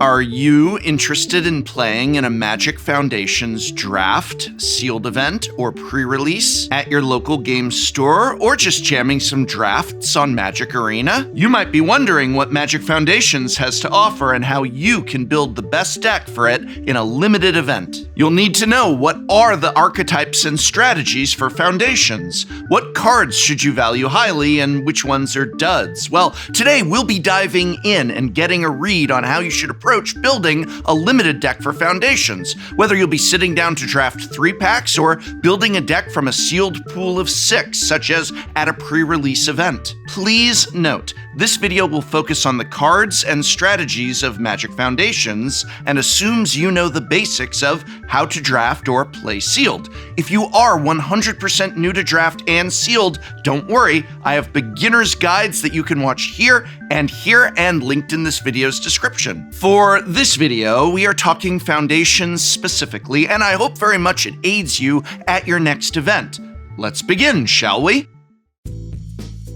Are you interested in playing in a Magic Foundations draft, sealed event, or pre-release at your local game store, or just jamming some drafts on Magic Arena? You might be wondering what Magic Foundations has to offer and how you can build the best deck for it in a limited event. You'll need to know what are the archetypes and strategies for Foundations, what cards should you value highly, and which ones are duds. Well, today we'll be diving in and getting a read on how you should approach building a limited deck for Foundations, whether you'll be sitting down to draft 3-packs or building a deck from a sealed pool of 6, such as at a pre-release event. Please note, this video will focus on the cards and strategies of Magic Foundations and assumes you know the basics of how to draft or play sealed. If you are 100% new to draft and sealed, don't worry, I have beginner's guides that you can watch here and linked in this video's description. For this video, we are talking Foundations specifically, and I hope very much it aids you at your next event. Let's begin, shall we?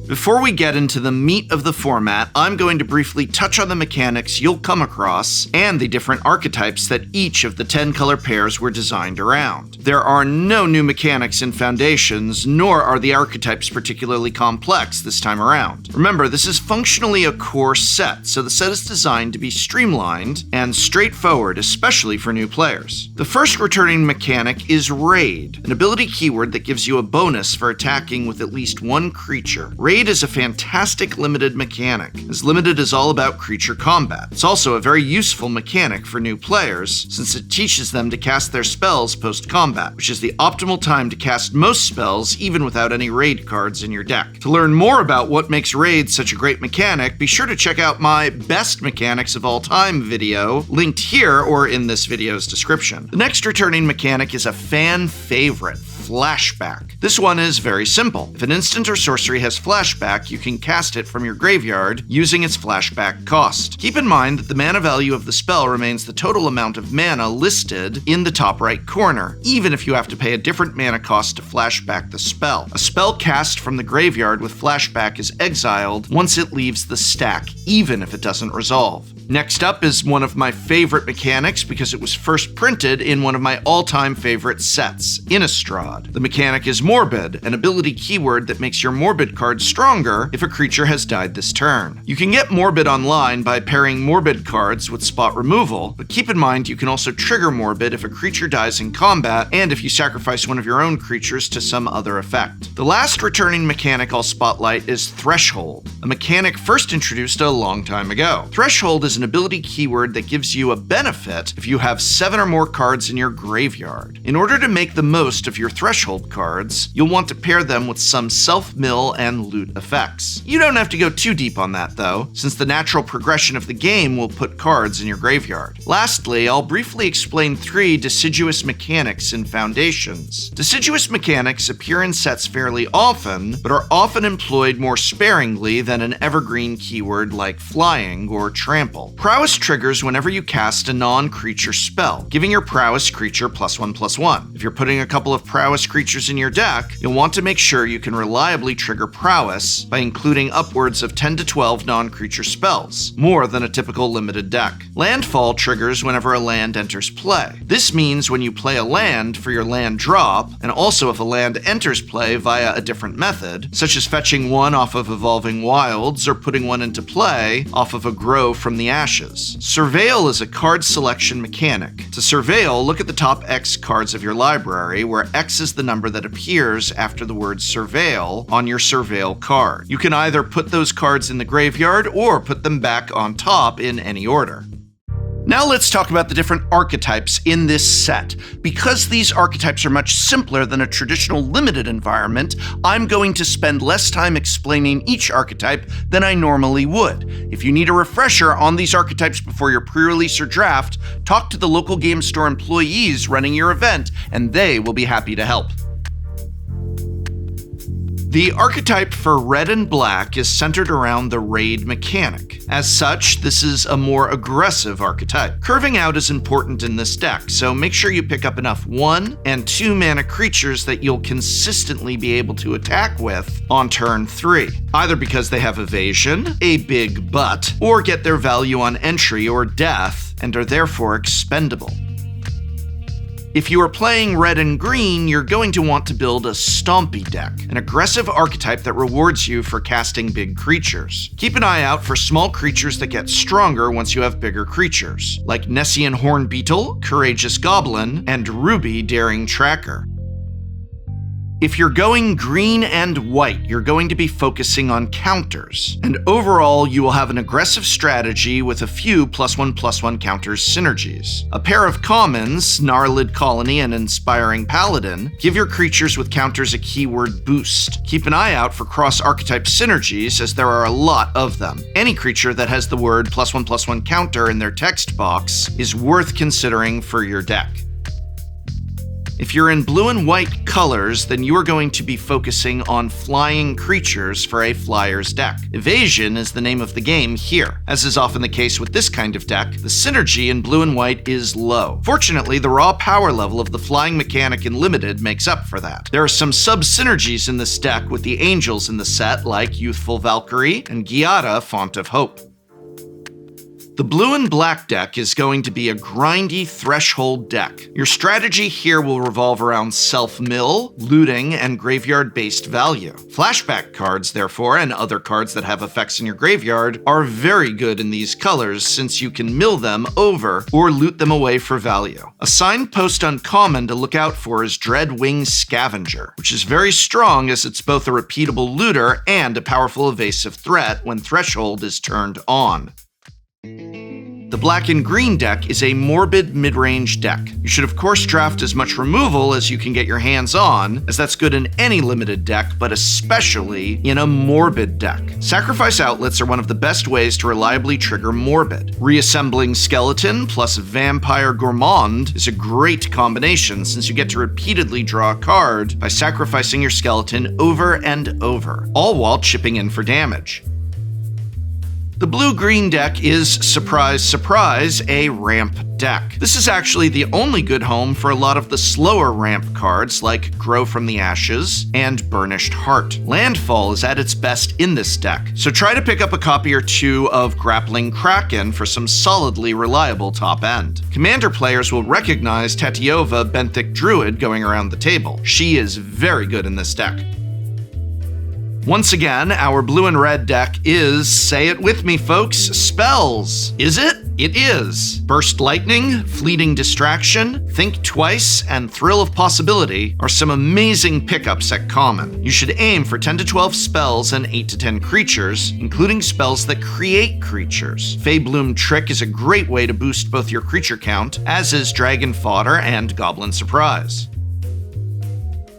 Before we get into the meat of the format, I'm going to briefly touch on the mechanics you'll come across and the different archetypes that each of the 10 color pairs were designed around. There are no new mechanics in Foundations, nor are the archetypes particularly complex this time around. Remember, this is functionally a core set, so the set is designed to be streamlined and straightforward, especially for new players. The first returning mechanic is Raid, an ability keyword that gives you a bonus for attacking with at least one creature. Raid is a fantastic limited mechanic, as limited is all about creature combat. It's also a very useful mechanic for new players, since it teaches them to cast their spells post-combat, which is the optimal time to cast most spells even without any Raid cards in your deck. To learn more about what makes Raid such a great mechanic, be sure to check out my Best Mechanics of All Time video, linked here or in this video's description. The next returning mechanic is a fan favorite, Flashback. This one is very simple. If an instant or sorcery has Flashback, you can cast it from your graveyard using its Flashback cost. Keep in mind that the mana value of the spell remains the total amount of mana listed in the top right corner, even if you have to pay a different mana cost to Flashback the spell. A spell cast from the graveyard with Flashback is exiled once it leaves the stack, even if it doesn't resolve. Next up is one of my favorite mechanics because it was first printed in one of my all-time favorite sets, Innistrad. The mechanic is Morbid, an ability keyword that makes your Morbid card stronger if a creature has died this turn. You can get Morbid online by pairing Morbid cards with spot removal, but keep in mind you can also trigger Morbid if a creature dies in combat and if you sacrifice one of your own creatures to some other effect. The last returning mechanic I'll spotlight is Threshold, a mechanic first introduced a long time ago. Threshold is an ability keyword that gives you a benefit if you have 7 or more cards in your graveyard. In order to make the most of your Threshold cards, you'll want to pair them with some self-mill and loot effects. You don't have to go too deep on that though, since the natural progression of the game will put cards in your graveyard. Lastly, I'll briefly explain 3 deciduous mechanics in Foundations. Deciduous mechanics appear in sets fairly often, but are often employed more sparingly than an evergreen keyword like Flying or Trample. Prowess triggers whenever you cast a non-creature spell, giving your prowess creature +1/+1. If you're putting a couple of prowess creatures in your deck, you'll want to make sure you can reliably trigger prowess by including upwards of 10 to 12 non-creature spells, more than a typical limited deck. Landfall triggers whenever a land enters play. This means when you play a land for your land drop, and also if a land enters play via a different method, such as fetching one off of Evolving Wilds or putting one into play off of a Grow from the Ashes. Surveil is a card selection mechanic. To surveil, look at the top X cards of your library, where X is the number that appears after the word surveil on your surveil card. You can either put those cards in the graveyard or put them back on top in any order. Now let's talk about the different archetypes in this set. Because these archetypes are much simpler than a traditional limited environment, I'm going to spend less time explaining each archetype than I normally would. If you need a refresher on these archetypes before your pre-release or draft, talk to the local game store employees running your event, and they will be happy to help. The archetype for red and black is centered around the raid mechanic. As such, this is a more aggressive archetype. Curving out is important in this deck, so make sure you pick up enough 1 and 2 mana creatures that you'll consistently be able to attack with on turn 3, either because they have evasion, a big butt, or get their value on entry or death and are therefore expendable. If you are playing red and green, you're going to want to build a Stompy deck, an aggressive archetype that rewards you for casting big creatures. Keep an eye out for small creatures that get stronger once you have bigger creatures, like Nessian Horn Beetle, Courageous Goblin, and Ruby Daring Tracker. If you're going green and white, you're going to be focusing on counters, and overall you will have an aggressive strategy with a few +1/+1 counters synergies. A pair of commons, Gnarlid Colony and Inspiring Paladin, give your creatures with counters a keyword boost. Keep an eye out for cross-archetype synergies, as there are a lot of them. Any creature that has the word +1/+1 counter in their text box is worth considering for your deck. If you're in blue and white colors, then you are going to be focusing on flying creatures for a flyer's deck. Evasion is the name of the game here. As is often the case with this kind of deck, the synergy in blue and white is low. Fortunately, the raw power level of the flying mechanic in Limited makes up for that. There are some sub-synergies in this deck with the angels in the set, like Youthful Valkyrie and Giada, Font of Hope. The blue and black deck is going to be a grindy threshold deck. Your strategy here will revolve around self-mill, looting, and graveyard-based value. Flashback cards, therefore, and other cards that have effects in your graveyard are very good in these colors, since you can mill them over or loot them away for value. A signpost uncommon to look out for is Dreadwing Scavenger, which is very strong as it's both a repeatable looter and a powerful evasive threat when Threshold is turned on. The black and green deck is a morbid mid-range deck. You should of course draft as much removal as you can get your hands on, as that's good in any limited deck, but especially in a morbid deck. Sacrifice outlets are one of the best ways to reliably trigger morbid. Reassembling Skeleton plus Vampire Gourmand is a great combination, since you get to repeatedly draw a card by sacrificing your skeleton over and over, all while chipping in for damage. The blue-green deck is, surprise, surprise, a ramp deck. This is actually the only good home for a lot of the slower ramp cards like Grow from the Ashes and Burnished Heart. Landfall is at its best in this deck, so try to pick up a copy or two of Grappling Kraken for some solidly reliable top end. Commander players will recognize Tetiova Benthic Druid going around the table. She is very good in this deck. Once again, our blue and red deck is, say it with me folks, spells. Is it? It is. Burst Lightning, Fleeting Distraction, Think Twice, and Thrill of Possibility are some amazing pickups at common. You should aim for 10 to 12 spells and 8 to 10 creatures, including spells that create creatures. Feybloom Trick is a great way to boost both your creature count, as is Dragon Fodder and Goblin Surprise.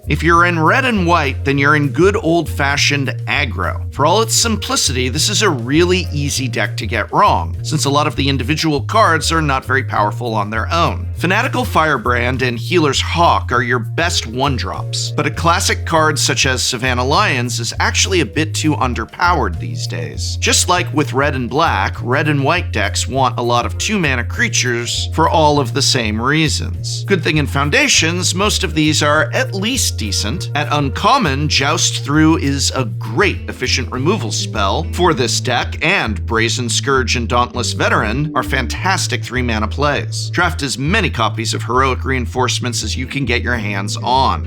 If you're in red and white, then you're in good old-fashioned aggro. For all its simplicity, this is a really easy deck to get wrong, since a lot of the individual cards are not very powerful on their own. Fanatical Firebrand and Healer's Hawk are your best one-drops, but a classic card such as Savannah Lions is actually a bit too underpowered these days. Just like with red and black, red and white decks want a lot of 2-mana creatures for all of the same reasons. Good thing in Foundations, most of these are at least decent. At uncommon, Joust Through is a great efficient removal spell for this deck, and Brazen Scourge and Dauntless Veteran are fantastic 3-mana plays. Draft as many copies of Heroic Reinforcements as you can get your hands on.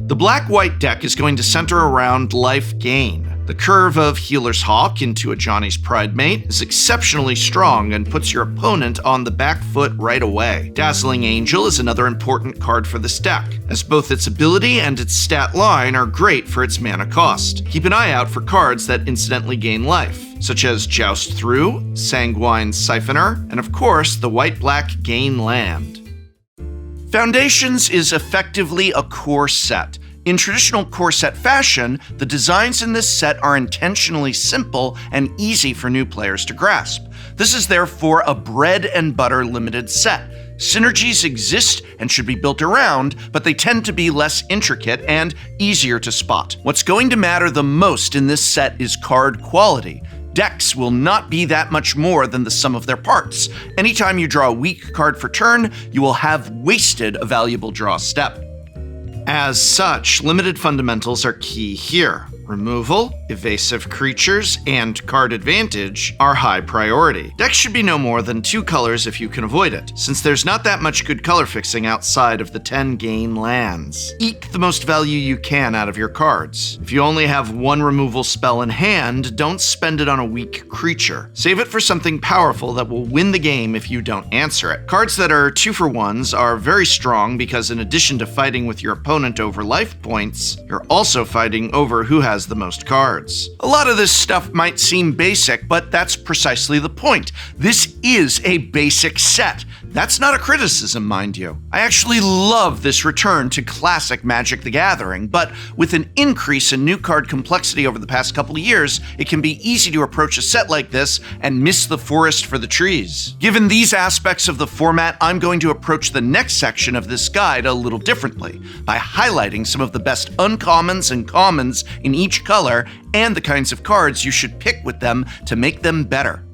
The black-white deck is going to center around life gain. The curve of Healer's Hawk into a Johnny's Pride Mate is exceptionally strong and puts your opponent on the back foot right away. Dazzling Angel is another important card for this deck, as both its ability and its stat line are great for its mana cost. Keep an eye out for cards that incidentally gain life, such as Joust Through, Sanguine Siphoner, and of course the white-black Gain Land. Foundations is effectively a core set. In traditional core set fashion, the designs in this set are intentionally simple and easy for new players to grasp. This is therefore a bread and butter limited set. Synergies exist and should be built around, but they tend to be less intricate and easier to spot. What's going to matter the most in this set is card quality. Decks will not be that much more than the sum of their parts. Anytime you draw a weak card for turn, you will have wasted a valuable draw step. As such, limited fundamentals are key here. Removal, evasive creatures, and card advantage are high priority. Decks should be no more than 2 colors if you can avoid it, since there's not that much good color fixing outside of the 10 gain lands. Eke the most value you can out of your cards. If you only have 1 removal spell in hand, don't spend it on a weak creature. Save it for something powerful that will win the game if you don't answer it. Cards that are 2-for-1s are very strong because in addition to fighting with your opponent over life points, you're also fighting over who has the most cards. A lot of this stuff might seem basic, but that's precisely the point. This is a basic set. That's not a criticism, mind you. I actually love this return to classic Magic the Gathering, but with an increase in new card complexity over the past couple of years, it can be easy to approach a set like this and miss the forest for the trees. Given these aspects of the format, I'm going to approach the next section of this guide a little differently, by highlighting some of the best uncommons and commons in each color and the kinds of cards you should pick with them to make them better.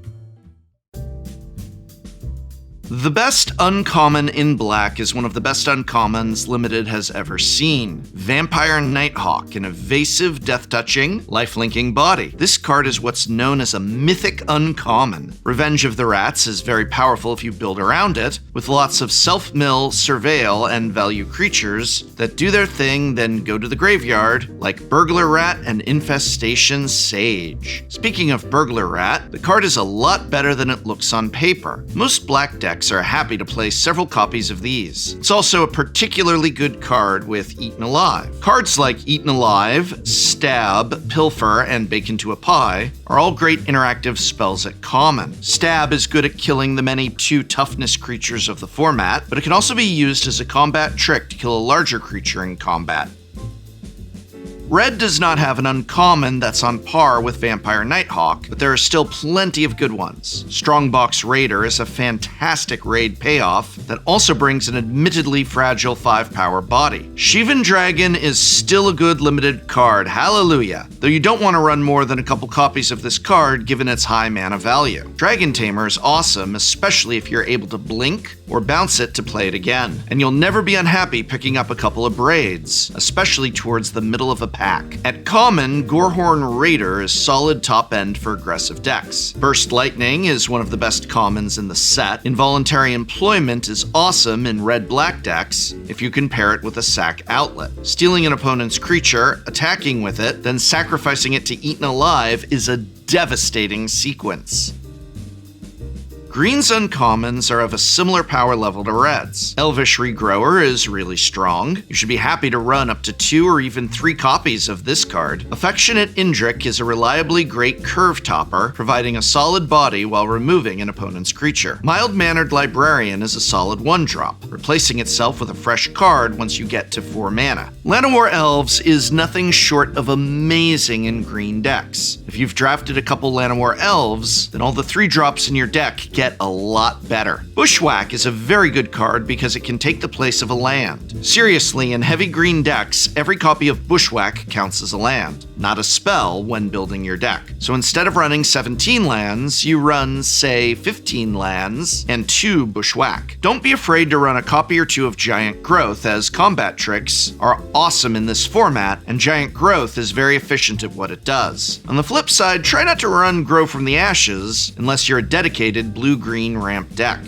The best uncommon in black is one of the best uncommons Limited has ever seen. Vampire Nighthawk, an evasive, death-touching, life-linking body. This card is what's known as a mythic uncommon. Revenge of the Rats is very powerful if you build around it, with lots of self-mill, surveil, and value creatures that do their thing, then go to the graveyard, like Burglar Rat and Infestation Sage. Speaking of Burglar Rat, the card is a lot better than it looks on paper. Most black decks are happy to play several copies of these. It's also a particularly good card with Eaten Alive. Cards like Eaten Alive, Stab, Pilfer, and Bake into a Pie are all great interactive spells at common. Stab is good at killing the many 2 toughness creatures of the format, but it can also be used as a combat trick to kill a larger creature in combat. Red does not have an uncommon that's on par with Vampire Nighthawk, but there are still plenty of good ones. Strongbox Raider is a fantastic raid payoff that also brings an admittedly fragile 5-power body. Shivan Dragon is still a good limited card, hallelujah, though you don't want to run more than a couple copies of this card given its high mana value. Dragon Tamer is awesome, especially if you're able to blink or bounce it to play it again. And you'll never be unhappy picking up a couple of Braids, especially towards the middle of a pack. At common, Gorehorn Raider is solid top end for aggressive decks. Burst Lightning is one of the best commons in the set. Involuntary Employment is awesome in red-black decks if you can pair it with a sack outlet. Stealing an opponent's creature, attacking with it, then sacrificing it to Eaten Alive is a devastating sequence. Green's uncommons are of a similar power level to Red's. Elvish Regrower is really strong. You should be happy to run up to 2 or even 3 copies of this card. Affectionate Indrik is a reliably great curve topper, providing a solid body while removing an opponent's creature. Mild-Mannered Librarian is a solid 1-drop, replacing itself with a fresh card once you get to 4 mana. Llanowar Elves is nothing short of amazing in green decks. If you've drafted a couple Llanowar Elves, then all the 3-drops in your deck get a lot better. Bushwhack is a very good card because it can take the place of a land. Seriously, in heavy green decks, every copy of Bushwhack counts as a land, not a spell when building your deck. So instead of running 17 lands, you run, say, 15 lands and 2 Bushwhack. Don't be afraid to run a copy or 2 of Giant Growth, as combat tricks are awesome in this format, and Giant Growth is very efficient at what it does. On the flip side, try not to run Grow from the Ashes unless you're a dedicated blue-green ramp deck.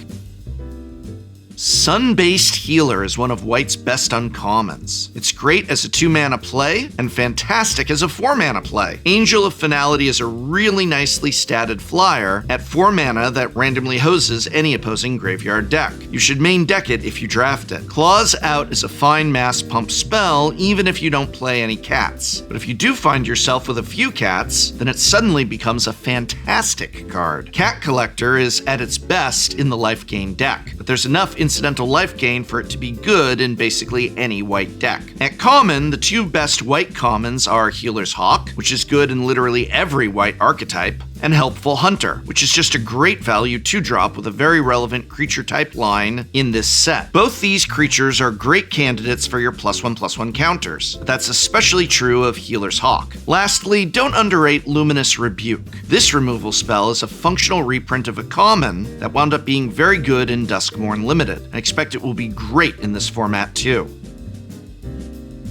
Sun-based Healer is one of White's best uncommons. It's great as a 2-mana play, and fantastic as a 4-mana play. Angel of Finality is a really nicely statted flyer at 4 mana that randomly hoses any opposing graveyard deck. You should main deck it if you draft it. Claws Out is a fine mass pump spell, even if you don't play any cats. But if you do find yourself with a few cats, then it suddenly becomes a fantastic card. Cat Collector is at its best in the life gain deck, but there's enough incidental life gain for it to be good in basically any white deck. At common, the 2 best white commons are Healer's Hawk, which is good in literally every white archetype, and Helpful Hunter, which is just a great value 2-drop with a very relevant creature type line in this set. Both these creatures are great candidates for your +1/+1 counters, but that's especially true of Healer's Hawk. Lastly, don't underrate Luminous Rebuke. This removal spell is a functional reprint of a common that wound up being very good in Duskmourn Limited. I expect it will be great in this format too.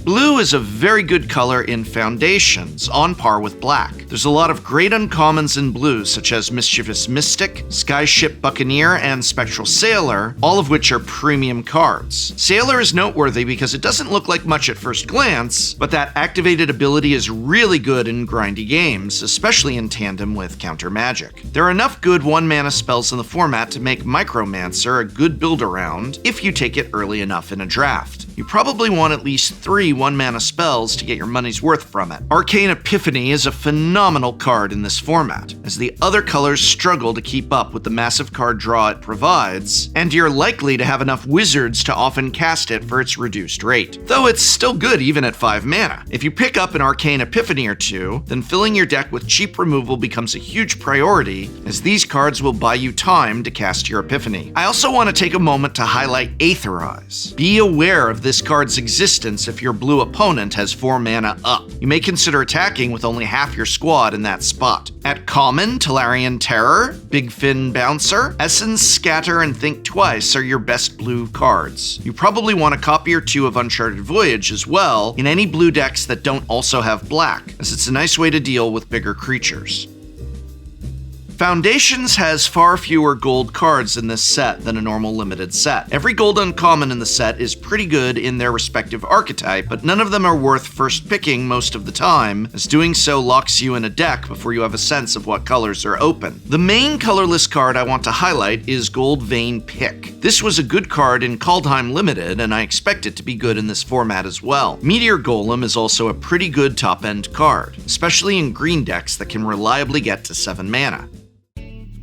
Blue is a very good color in Foundations, on par with black. There's a lot of great uncommons in blue, such as Mischievous Mystic, Skyship Buccaneer, and Spectral Sailor, all of which are premium cards. Sailor is noteworthy because it doesn't look like much at first glance, but that activated ability is really good in grindy games, especially in tandem with counter magic. There are enough good 1-mana spells in the format to make Micromancer a good build-around if you take it early enough in a draft. You probably want at least 3 1-mana spells to get your money's worth from it. Arcane Epiphany is a phenomenal card in this format, as the other colors struggle to keep up with the massive card draw it provides, and you're likely to have enough wizards to often cast it for its reduced rate. Though it's still good even at 5 mana. If you pick up an Arcane Epiphany or 2, then filling your deck with cheap removal becomes a huge priority, as these cards will buy you time to cast your Epiphany. I also want to take a moment to highlight Aetherize. Be aware of this card's existence if your blue opponent has 4 mana up. You may consider attacking with only half your squad in that spot. At common, Tolarian Terror, Big Fin Bouncer, Essence, Scatter, and Think Twice are your best blue cards. You probably want a copy or 2 of Uncharted Voyage as well in any blue decks that don't also have black, as it's a nice way to deal with bigger creatures. Foundations has far fewer gold cards in this set than a normal limited set. Every gold uncommon in the set is pretty good in their respective archetype, but none of them are worth first picking most of the time, as doing so locks you in a deck before you have a sense of what colors are open. The main colorless card I want to highlight is Gold Vein Pick. This was a good card in Kaldheim Limited, and I expect it to be good in this format as well. Meteor Golem is also a pretty good top-end card, especially in green decks that can reliably get to 7 mana.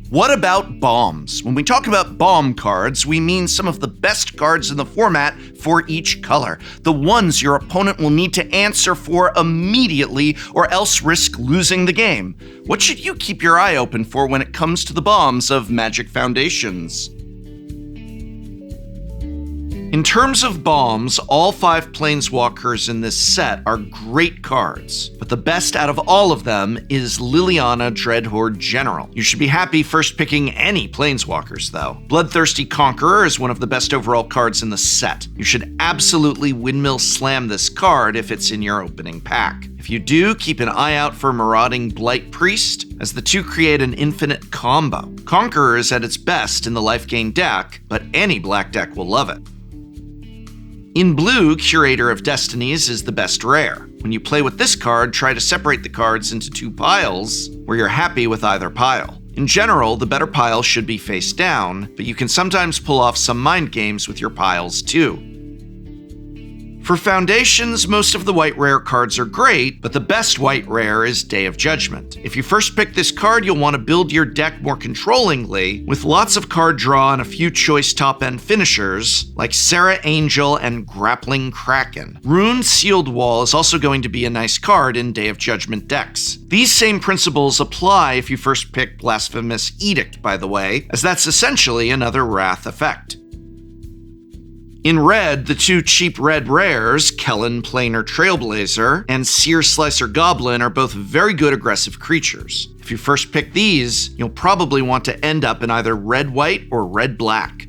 What about bombs? When we talk about bomb cards, we mean some of the best cards in the format for each color. The ones your opponent will need to answer for immediately or else risk losing the game. What should you keep your eye open for when it comes to the bombs of Magic Foundations? In terms of bombs, all 5 Planeswalkers in this set are great cards, but the best out of all of them is Liliana Dreadhorde General. You should be happy first picking any Planeswalkers, though. Bloodthirsty Conqueror is one of the best overall cards in the set. You should absolutely Windmill Slam this card if it's in your opening pack. If you do, keep an eye out for Marauding Blight Priest, as the two create an infinite combo. Conqueror is at its best in the life gain deck, but any black deck will love it. In blue, Curator of Destinies is the best rare. When you play with this card, try to separate the cards into 2 piles, where you're happy with either pile. In general, the better pile should be face down, but you can sometimes pull off some mind games with your piles too. For Foundations, most of the white rare cards are great, but the best white rare is Day of Judgment. If you first pick this card, you'll want to build your deck more controllingly, with lots of card draw and a few choice top-end finishers, like Serra Angel and Grappling Kraken. Rune Sealed Wall is also going to be a nice card in Day of Judgment decks. These same principles apply if you first pick Blasphemous Edict, by the way, as that's essentially another Wrath effect. In red, the 2 cheap red rares, Kellen Planar Trailblazer and Seer Slicer Goblin, are both very good aggressive creatures. If you first pick these, you'll probably want to end up in either red-white or red-black.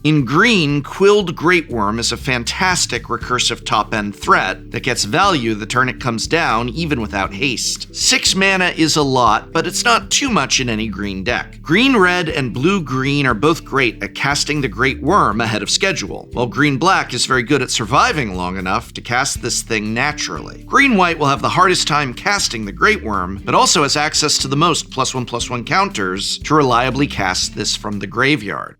In green, Quilled Greatworm is a fantastic recursive top-end threat that gets value the turn it comes down, even without haste. 6 mana is a lot, but it's not too much in any green deck. Green-red and blue-green are both great at casting the Great Worm ahead of schedule, while green-black is very good at surviving long enough to cast this thing naturally. Green-white will have the hardest time casting the Great Worm, but also has access to the most +1/+1 counters to reliably cast this from the graveyard.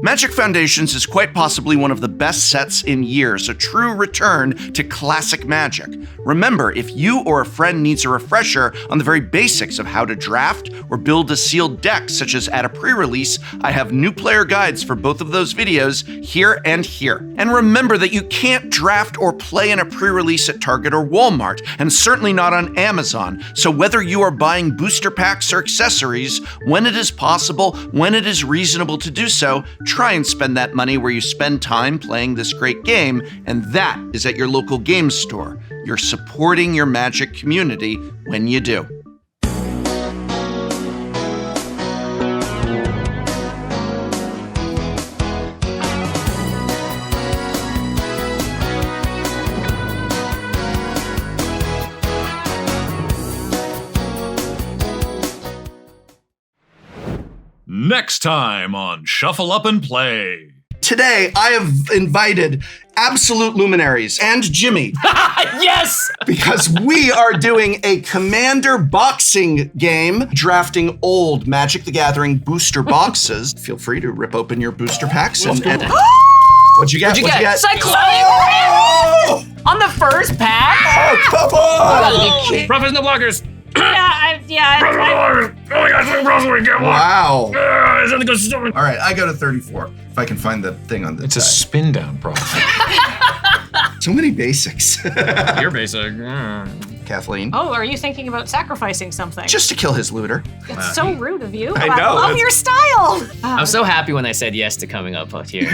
Magic Foundations is quite possibly one of the best sets in years, a true return to classic Magic. Remember, if you or a friend needs a refresher on the very basics of how to draft or build a sealed deck, such as at a pre-release, I have new player guides for both of those videos here and here. And remember that you can't draft or play in a pre-release at Target or Walmart, and certainly not on Amazon. So whether you are buying booster packs or accessories, when it is possible, when it is reasonable to do so, try and spend that money where you spend time playing this great game, and that is at your local game store. You're supporting your Magic community when you do. Next time on Shuffle Up and Play. Today, I have invited absolute luminaries and Jimmy. Yes! Because we are doing a Commander boxing game, drafting old Magic the Gathering booster boxes. Feel free to rip open your booster packs and what'd you get? What'd you get? Cyclone! Oh! On the first pack? Oh, come on! Profits no blockers. Wow. All All right, I go to 34. If I can find the thing on this It's a spin down, Prof. So many basics. You're basic. Kathleen. Oh, are you thinking about sacrificing something? Just to kill his looter. It's so rude of you. I know, love that's- your style. I'm so happy when I said yes to coming up here.